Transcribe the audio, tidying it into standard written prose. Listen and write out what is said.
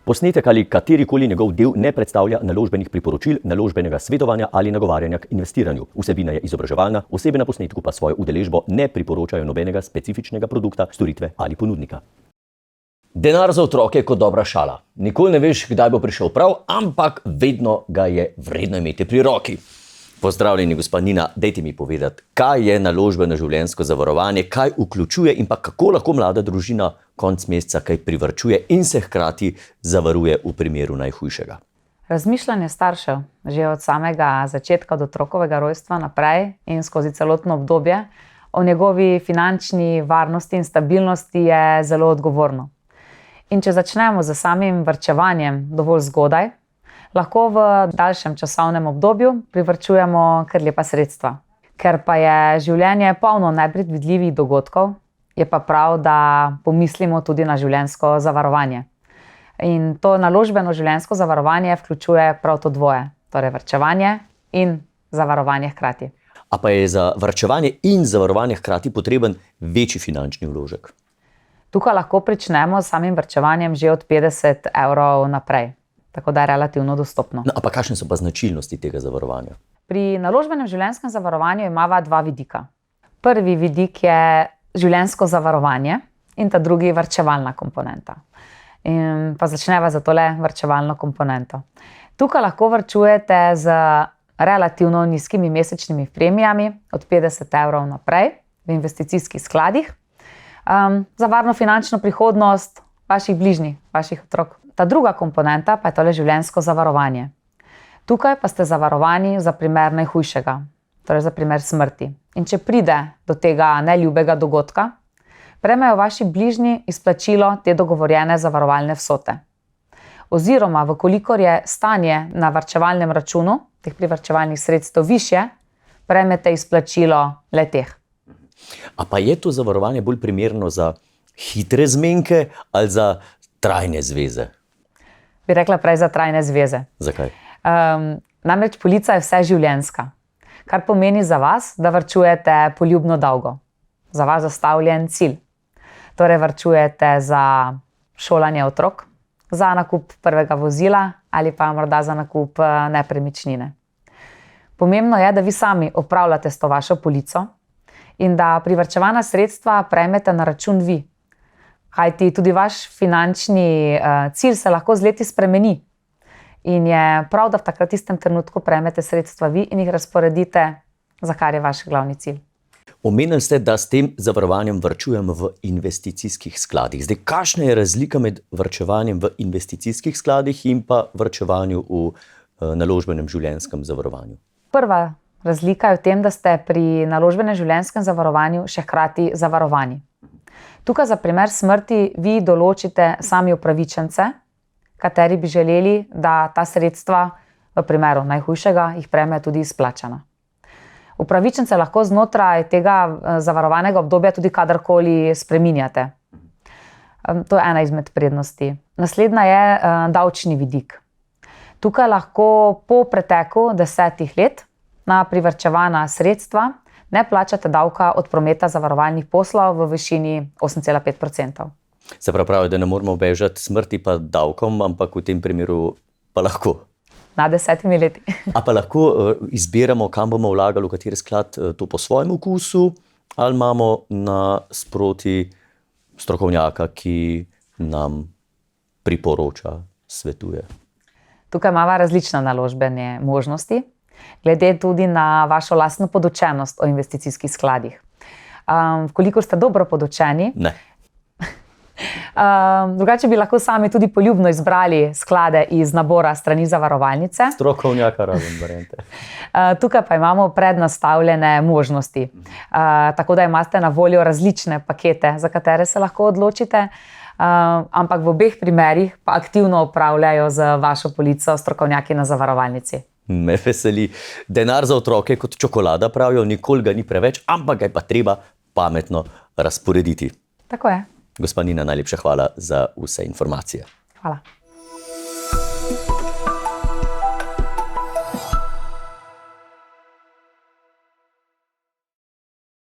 Posnetek ali katerikoli njegov del ne predstavlja naložbenih priporočil, naložbenega svetovanja ali nagovarjanja k investiranju. Vsebina je izobraževalna, osebe na posnetku pa svojo udeležbo ne priporočajo nobenega specifičnega produkta, storitve ali ponudnika. Denar za otroke je kot dobra šala. Nikoli ne veš, kdaj bo prišel prav, ampak vedno ga je vredno imeti pri roki. Pozdravljeni, gospa Nina, dajte mi povedati, kaj je naložbeno življenjsko zavarovanje, kaj vključuje in pa kako lahko mlada družina konec meseca kaj privarčuje in se hkrati zavaruje v primeru najhujšega. Razmišljanje staršev že od samega začetka od otrokovega rojstva naprej in skozi celotno obdobje o njegovi finančni varnosti in stabilnosti je zelo odgovorno. In če začnemo z samim varčevanjem dovolj zgodaj, lahko v daljšem časovnem obdobju privarčujemo kar lepa sredstva. Ker pa je življenje polno nepredvidljivih dogodkov, je pa prav, da pomislimo tudi na življenjsko zavarovanje. In to naložbeno življenjsko zavarovanje vključuje prav to dvoje, torej varčevanje in zavarovanje hkrati. A pa je za varčevanje in zavarovanje hkrati potreben večji finančni vložek? Tukaj lahko pričnemo s samim varčevanjem že od 50 evrov naprej. Tako da je relativno dostopno. No, a pa kakšne so pa značilnosti tega zavarovanja? Pri naložbenem življenjskem zavarovanju imava dva vidika. Prvi vidik je življenjsko zavarovanje in ta drugi varčevalna komponenta. In pa začneva za tole varčevalno komponento. Tukaj lahko varčujete z relativno nizkimi mesečnimi premijami od 50 evrov naprej v investicijskih skladih za varno finančno prihodnost vaših bližnjih, vaših otrok. Ta druga komponenta pa je tole življenjsko zavarovanje. Tukaj pa ste zavarovani za primer najhujšega, torej za primer smrti. In če pride do tega neljubega dogodka, prejmejo vaši bližnji izplačilo te dogovorjene zavarovalne vsote. Oziroma, vkolikor je stanje na varčevalnem računu, teh privarčevalnih sredstev višje, prejmete izplačilo le-teh. A pa je to zavarovanje bolj primerno za hitre zmenke ali za trajne zveze? Bi rekla prej za trajne zveze. Zakaj? Namreč polica je vseživljenjska, kar pomeni za vas, da varčujete poljubno dolgo. Za vas zastavljen cilj. Torej varčujete za šolanje otrok, za nakup prvega vozila ali pa morda za nakup nepremičnine. Pomembno je, da vi sami upravljate s to vašo polico in da privarčevana sredstva prejmete na račun vi. Kajti tudi vaš finančni cilj se lahko z leti spremeni. In je prav, da v takrat istem trenutku prejmete sredstva vi in jih razporedite, za kar je vaš glavni cilj. Omenili ste, da s tem zavarovanjem varčujemo v investicijskih skladih. Zdaj, kakšna je razlika med varčevanjem v investicijskih skladih in pa varčevanju v naložbenem življenjskem zavarovanju? Prva razlika je v tem, da ste pri naložbenem življenjskem zavarovanju še hkrati zavarovani. Tukaj za primer smrti vi določite sami upravičence, kateri bi želeli, da ta sredstva v primeru najhujšega jih prejmejo tudi izplačana. Upravičence lahko znotraj tega zavarovanega obdobja tudi kadarkoli spreminjate. To je ena izmed prednosti. Naslednja je davčni vidik. Tukaj lahko po preteku 10 let na privarčevana sredstva ne plačate davka od prometa zavarovalnih poslov v višini 8,5%. Se pravi, da ne moramo bežati smrti pa davkom, ampak v tem primeru pa lahko. Na 10 leti. A pa lahko izbiramo, kam bomo vlagali, v kateri sklad, to po svojem okusu, ali imamo nasproti strokovnjaka, ki nam priporoča, svetuje? Tukaj imamo različne naložbene možnosti, glede tudi na vašo lastno podučenost o investicijskih skladih. Kolikor ste dobro podučeni, ne. Drugače bi lahko sami tudi poljubno izbrali sklade iz nabora strani zavarovalnice. Strokovnjaka razen variante. Tukaj pa imamo prednastavljene možnosti. Tako da imate na voljo različne pakete, za katere se lahko odločite, ampak v obeh primerih pa aktivno upravljajo z vašo polico strokovnjaki na zavarovalnici. Me veseli. Denar za otroke kot čokolada, pravijo, nikoli ga ni preveč, ampak ga je pa treba pametno razporediti. Tako je. Gospa Nina, najlepša hvala za vse informacije. Hvala.